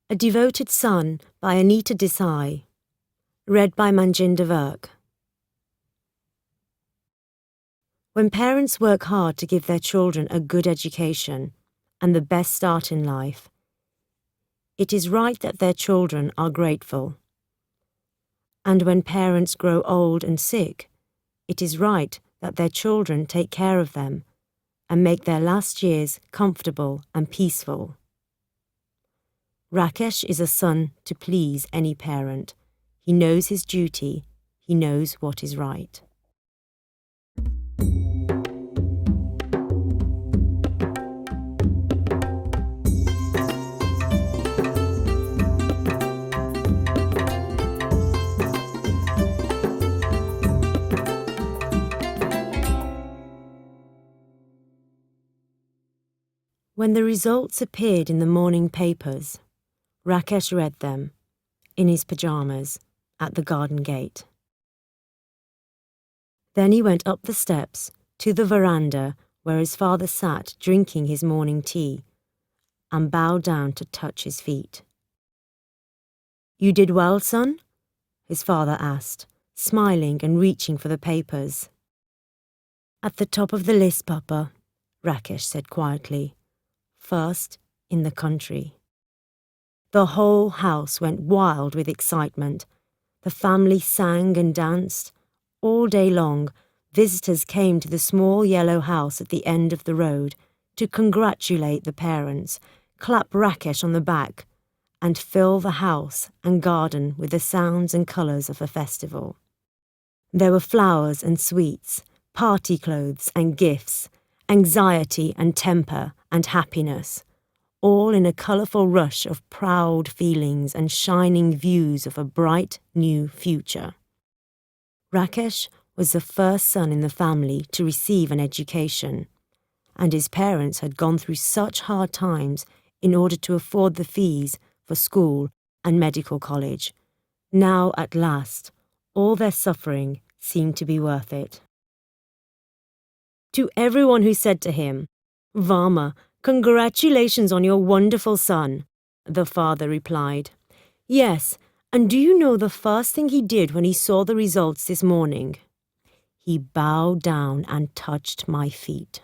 A Devoted Son by Anita Desai. Read by Manjinder Virk. When parents work hard to give their children a good education and the best start in life, it is right that their children are grateful. And when parents grow old and sick, it is right that their children take care of them and make their last years comfortable and peaceful. Rakesh is a son to please any parent. He knows his duty. He knows what is right. When the results appeared in the morning papers, Rakesh read them, in his pyjamas, at the garden gate. Then he went up the steps to the veranda where his father sat drinking his morning tea, and bowed down to touch his feet. "You did well, son?" his father asked, smiling and reaching for the papers. "At the top of the list, Papa," Rakesh said quietly. "First in the country." The whole house went wild with excitement. The family sang and danced. All day long, visitors came to the small yellow house at the end of the road to congratulate the parents, clap Rakesh on the back, and fill the house and garden with the sounds and colours of a festival. There were flowers and sweets, party clothes and gifts, anxiety and temper and happiness, all in a colourful rush of proud feelings and shining views of a bright new future. Rakesh was the first son in the family to receive an education, and his parents had gone through such hard times in order to afford the fees for school and medical college. Now, at last, all their suffering seemed to be worth it. To everyone who said to him, "Varma, congratulations on your wonderful son," the father replied, "Yes, and do you know the first thing he did when he saw the results this morning? He bowed down and touched my feet."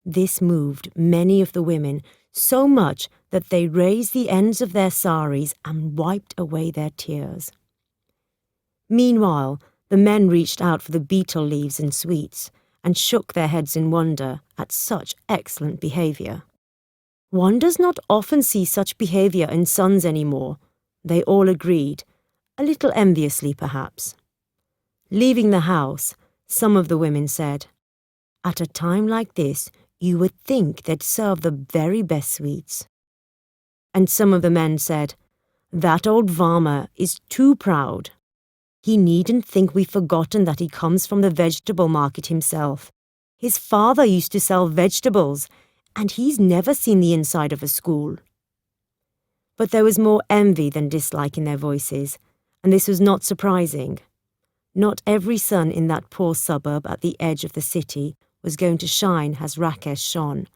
This moved many of the women so much that they raised the ends of their saris and wiped away their tears. Meanwhile, the men reached out for the betel leaves and sweets and shook their heads in wonder at such excellent behaviour. One does not often see such behaviour in sons anymore, they all agreed, a little enviously perhaps. Leaving the house, some of the women said, "At a time like this, you would think they'd serve the very best sweets." And some of the men said, "That old Varma is too proud. He needn't think we've forgotten that he comes from the vegetable market himself. His father used to sell vegetables, and he's never seen the inside of a school." But there was more envy than dislike in their voices, and this was not surprising. Not every son in that poor suburb at the edge of the city was going to shine as Rakesh shone,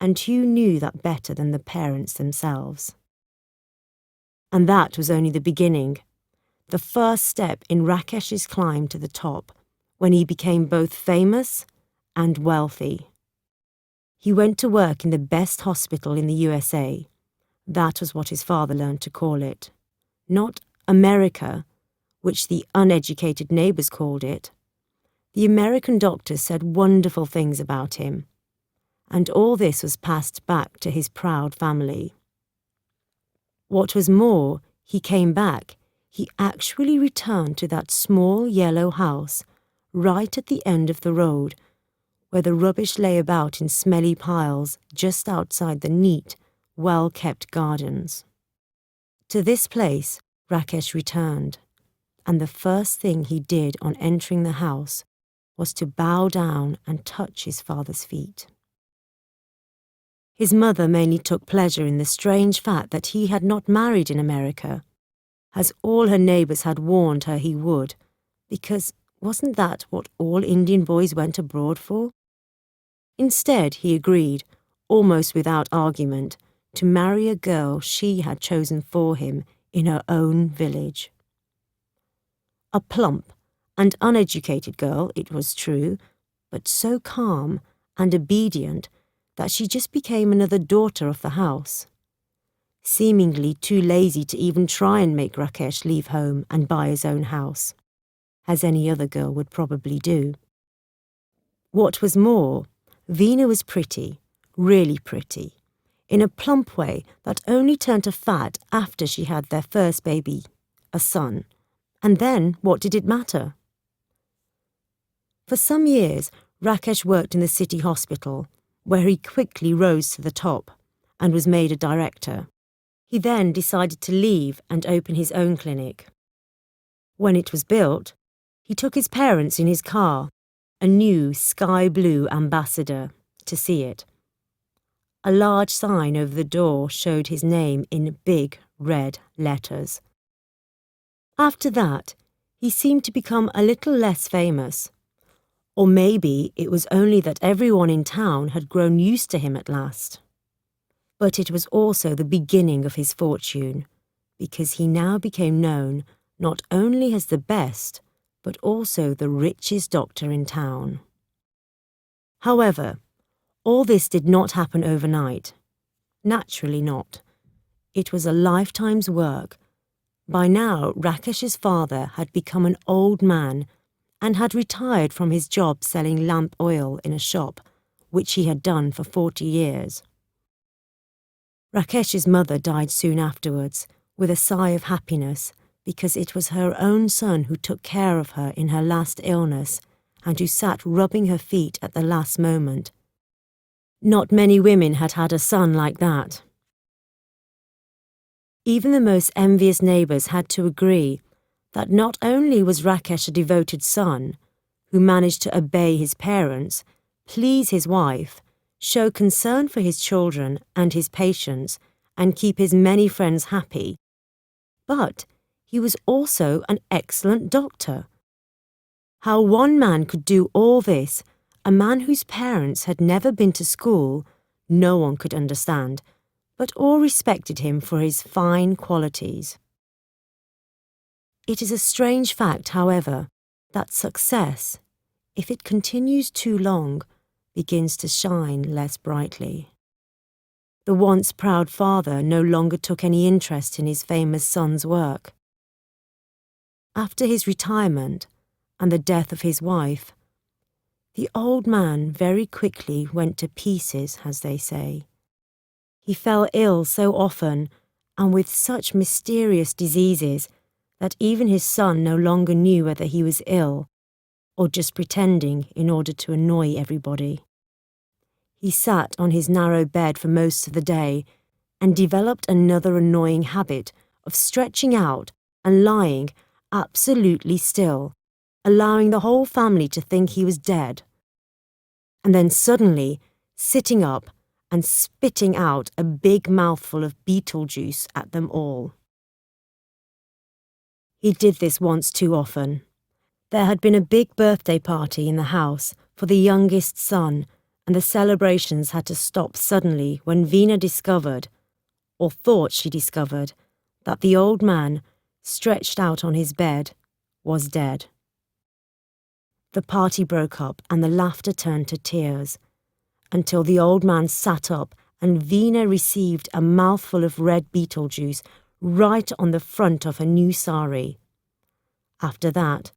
and who knew that better than the parents themselves? And that was only the beginning. The first step in Rakesh's climb to the top, when he became both famous and wealthy. He went to work in the best hospital in the USA. That was what his father learned to call it. Not America, which the uneducated neighbours called it. The American doctors said wonderful things about him. And all this was passed back to his proud family. What was more, he came back. He actually returned to that small yellow house, right at the end of the road, where the rubbish lay about in smelly piles just outside the neat, well-kept gardens. To this place, Rakesh returned, and the first thing he did on entering the house was to bow down and touch his father's feet. His mother mainly took pleasure in the strange fact that he had not married in America, as all her neighbours had warned her he would, because wasn't that what all Indian boys went abroad for? Instead, he agreed, almost without argument, to marry a girl she had chosen for him in her own village. A plump and uneducated girl, it was true, but so calm and obedient that she just became another daughter of the house, seemingly too lazy to even try and make Rakesh leave home and buy his own house, as any other girl would probably do. What was more, Veena was pretty, really pretty, in a plump way that only turned to fat after she had their first baby, a son. And then, what did it matter? For some years, Rakesh worked in the city hospital, where he quickly rose to the top and was made a director. He then decided to leave and open his own clinic. When it was built, he took his parents in his car, a new sky blue Ambassador, to see it. A large sign over the door showed his name in big red letters. After that, he seemed to become a little less famous. Or maybe it was only that everyone in town had grown used to him at last. But it was also the beginning of his fortune, because he now became known not only as the best, but also the richest doctor in town. However, all this did not happen overnight. Naturally not. It was a lifetime's work. By now, Rakesh's father had become an old man and had retired from his job selling lamp oil in a shop, which he had done for 40 years. Rakesh's mother died soon afterwards, with a sigh of happiness, because it was her own son who took care of her in her last illness and who sat rubbing her feet at the last moment. Not many women had had a son like that. Even the most envious neighbours had to agree that not only was Rakesh a devoted son, who managed to obey his parents, please his wife, show concern for his children and his patients, and keep his many friends happy, but he was also an excellent doctor. How one man could do all this, a man whose parents had never been to school, no one could understand, but all respected him for his fine qualities. It is a strange fact, however, that success, if it continues too long, begins to shine less brightly. The once proud father no longer took any interest in his famous son's work. After his retirement and the death of his wife, the old man very quickly went to pieces, as they say. He fell ill so often and with such mysterious diseases that even his son no longer knew whether he was ill or just pretending in order to annoy everybody. He sat on his narrow bed for most of the day and developed another annoying habit of stretching out and lying absolutely still, allowing the whole family to think he was dead. And then suddenly sitting up and spitting out a big mouthful of beetle juice at them all. He did this once too often. There had been a big birthday party in the house for the youngest son, and the celebrations had to stop suddenly when Veena discovered, or thought she discovered, that the old man, stretched out on his bed, was dead. The party broke up and the laughter turned to tears, until the old man sat up and Veena received a mouthful of red beetle juice right on the front of her new sari. After that,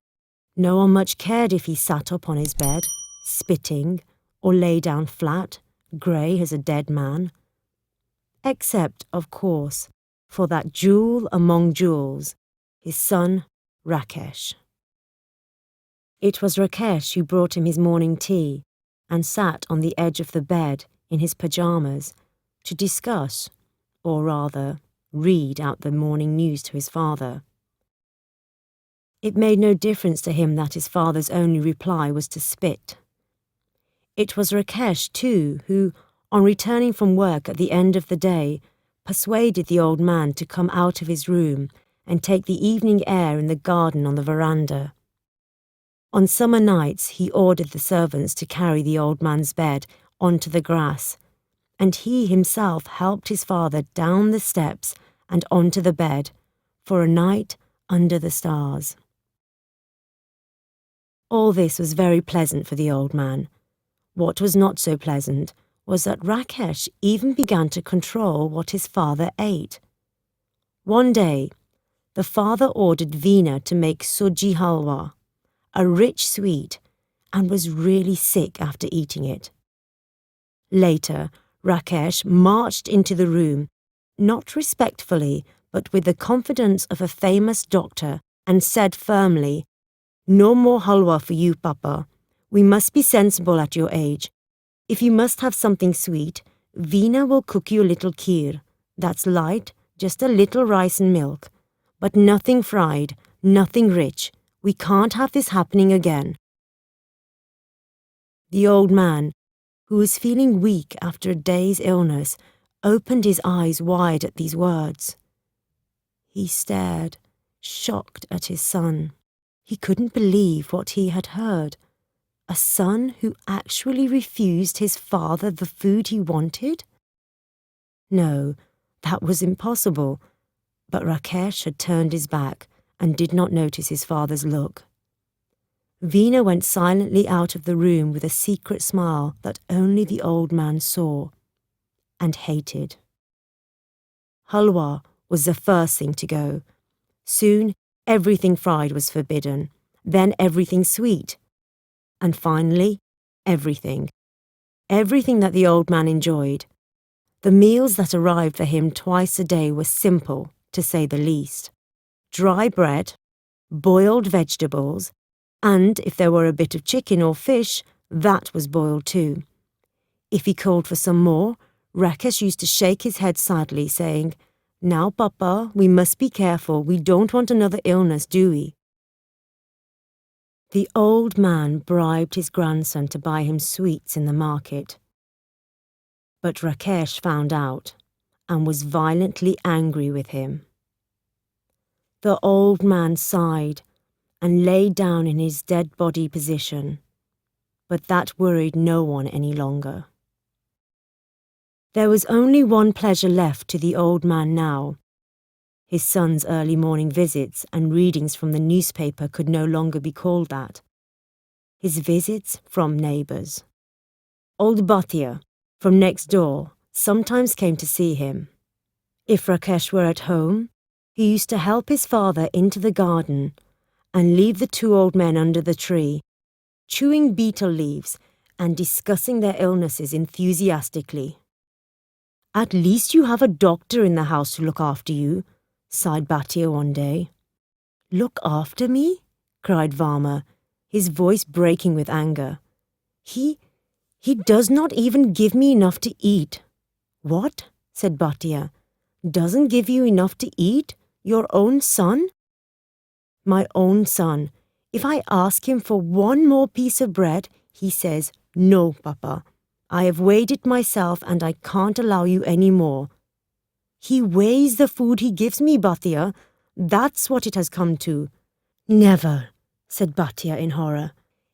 no one much cared if he sat up on his bed, spitting, or lay down flat, grey as a dead man. Except, of course, for that jewel among jewels, his son, Rakesh. It was Rakesh who brought him his morning tea and sat on the edge of the bed in his pyjamas to discuss, or rather, read out the morning news to his father. It made no difference to him that his father's only reply was to spit. It was Rakesh, too, who, on returning from work at the end of the day, persuaded the old man to come out of his room and take the evening air in the garden on the veranda. On summer nights he ordered the servants to carry the old man's bed onto the grass, and he himself helped his father down the steps and onto the bed for a night under the stars. All this was very pleasant for the old man. What was not so pleasant was that Rakesh even began to control what his father ate. One day, the father ordered Veena to make suji halwa, a rich sweet, and was really sick after eating it. Later, Rakesh marched into the room, not respectfully, but with the confidence of a famous doctor, and said firmly, "No more halwa for you, Papa. We must be sensible at your age. If you must have something sweet, Veena will cook you a little kheer. That's light, just a little rice and milk. But nothing fried, nothing rich. We can't have this happening again." The old man, who was feeling weak after a day's illness, opened his eyes wide at these words. He stared, shocked at his son. He couldn't believe what he had heard. A son who actually refused his father the food he wanted? No, that was impossible. But Rakesh had turned his back and did not notice his father's look. Veena went silently out of the room with a secret smile that only the old man saw and hated. Halwa was the first thing to go. Soon, everything fried was forbidden, then everything sweet, and finally, everything. Everything that the old man enjoyed. The meals that arrived for him twice a day were simple, to say the least. Dry bread, boiled vegetables, and if there were a bit of chicken or fish, that was boiled too. If he called for some more, Rakesh used to shake his head sadly, saying, "Now, Papa, we must be careful. We don't want another illness, do we?" The old man bribed his grandson to buy him sweets in the market. But Rakesh found out and was violently angry with him. The old man sighed and lay down in his dead body position, but that worried no one any longer. There was only one pleasure left to the old man now. His son's early morning visits and readings from the newspaper could no longer be called that. His visits from neighbours. Old Bhatia, from next door, sometimes came to see him. If Rakesh were at home, he used to help his father into the garden and leave the two old men under the tree, chewing betel leaves and discussing their illnesses enthusiastically. "At least you have a doctor in the house to look after you," sighed Bhatia one day. "Look after me?" cried Varma, his voice breaking with anger. He does not even give me enough to eat." "What?" said Bhatia. "Doesn't give you enough to eat? Your own son?" "My own son. If I ask him for one more piece of bread, he says, 'No, Papa. I have weighed it myself and I can't allow you any more.' He weighs the food he gives me, Bhatia. That's what it has come to." "Never," said Bhatia in horror.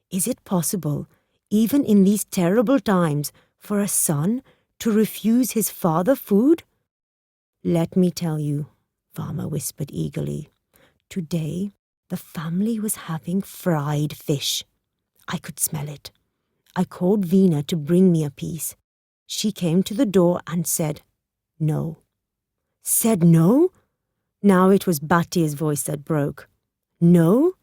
"Is it possible, even in these terrible times, for a son to refuse his father food?" "Let me tell you," Varma whispered eagerly. "Today, the family was having fried fish. I could smell it. I called Veena to bring me a piece. She came to the door and said, 'No.'" "Said no?" Now it was Bhatia's voice that broke. "No?"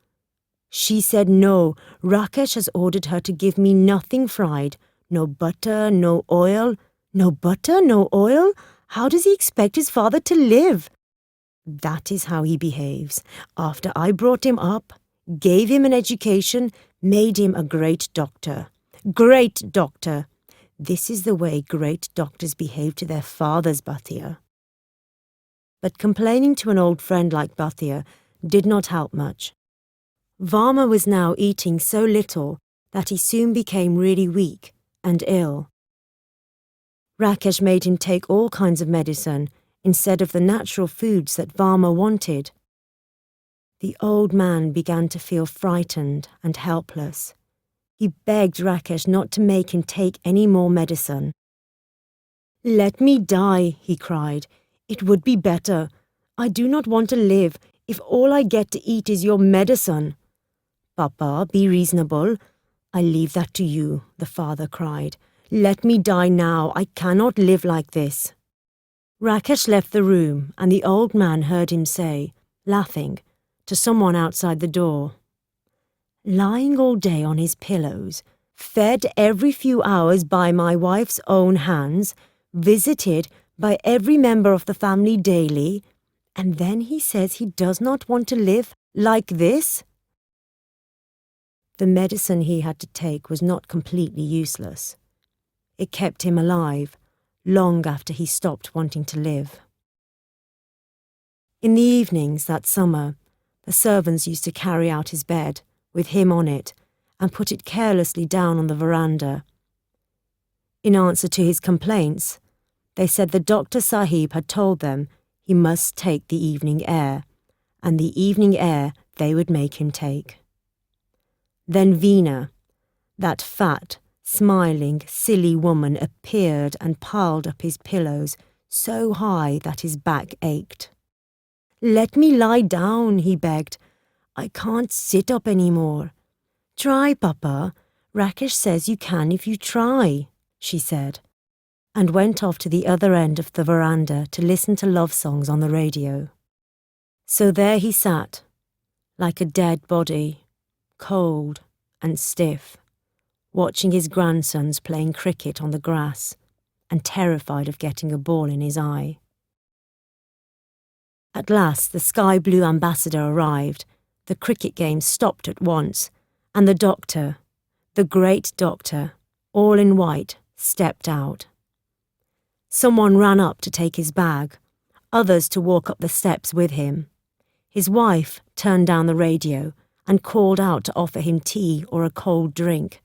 "She said no. Rakesh has ordered her to give me nothing fried. No butter, no oil." "No butter, no oil? How does he expect his father to live?" "That is how he behaves. After I brought him up, gave him an education, made him a great doctor. Great doctor! This is the way great doctors behave to their fathers, Bhatia." But complaining to an old friend like Bhatia did not help much. Varma was now eating so little that he soon became really weak and ill. Rakesh made him take all kinds of medicine instead of the natural foods that Varma wanted. The old man began to feel frightened and helpless. He begged Rakesh not to make him take any more medicine. "Let me die," he cried. "It would be better. I do not want to live if all I get to eat is your medicine." "Papa, be reasonable. I leave that to you," the father cried. "Let me die now. I cannot live like this." Rakesh left the room, and the old man heard him say, laughing, to someone outside the door, "Lying all day on his pillows, fed every few hours by my wife's own hands, visited by every member of the family daily, and then he says he does not want to live like this?" The medicine he had to take was not completely useless. It kept him alive, long after he stopped wanting to live. In the evenings that summer, the servants used to carry out his bed, with him on it, and put it carelessly down on the veranda. In answer to his complaints, they said the Doctor Sahib had told them he must take the evening air, and the evening air they would make him take. Then Veena, that fat, smiling, silly woman, appeared and piled up his pillows so high that his back ached. "Let me lie down," he begged. "I can't sit up any more." "Try, Papa. Rakesh says you can if you try," she said, and went off to the other end of the veranda to listen to love songs on the radio. So there he sat, like a dead body, cold and stiff, watching his grandsons playing cricket on the grass, and terrified of getting a ball in his eye. At last the sky blue ambassador arrived, the cricket game stopped at once, and the doctor, the great doctor, all in white, stepped out. Someone ran up to take his bag, others to walk up the steps with him. His wife turned down the radio and called out to offer him tea or a cold drink.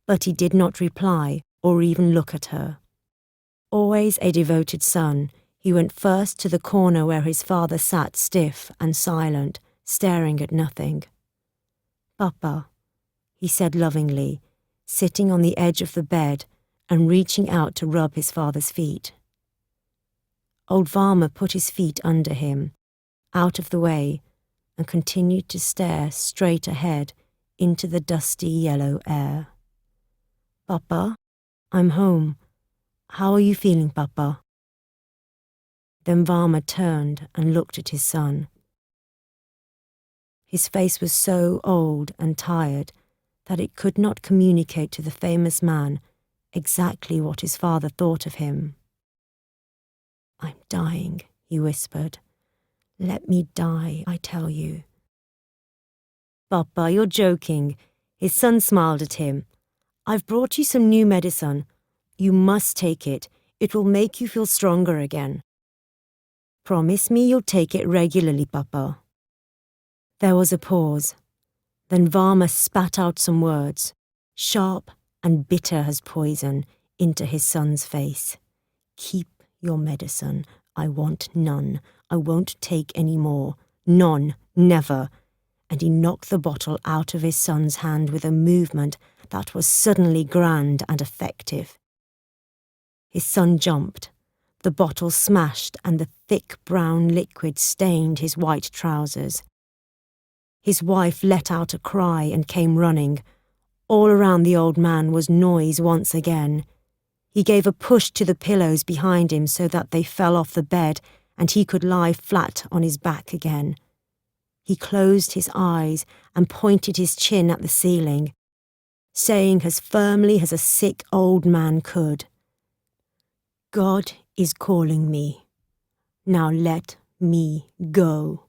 But he did not reply or even look at her. Always a devoted son, he went first to the corner where his father sat stiff and silent, staring at nothing. "Papa," he said lovingly, sitting on the edge of the bed and reaching out to rub his father's feet. Old Varma put his feet under him, out of the way, and continued to stare straight ahead into the dusty yellow air. "Papa, I'm home. How are you feeling, Papa?" Then Varma turned and looked at his son. His face was so old and tired that it could not communicate to the famous man exactly what his father thought of him. "I'm dying," he whispered. "Let me die, I tell you." "Papa, you're joking." His son smiled at him. "I've brought you some new medicine. You must take it. It will make you feel stronger again. Promise me you'll take it regularly, Papa." There was a pause. Then Varma spat out some words, sharp and bitter as poison, into his son's face. "Keep your medicine. I want none. I won't take any more. None. Never." And he knocked the bottle out of his son's hand with a movement that was suddenly grand and effective. His son jumped. The bottle smashed and the thick brown liquid stained his white trousers. His wife let out a cry and came running. All around the old man was noise once again. He gave a push to the pillows behind him so that they fell off the bed and he could lie flat on his back again. He closed his eyes and pointed his chin at the ceiling, saying as firmly as a sick old man could, "God is calling me. Now let me go."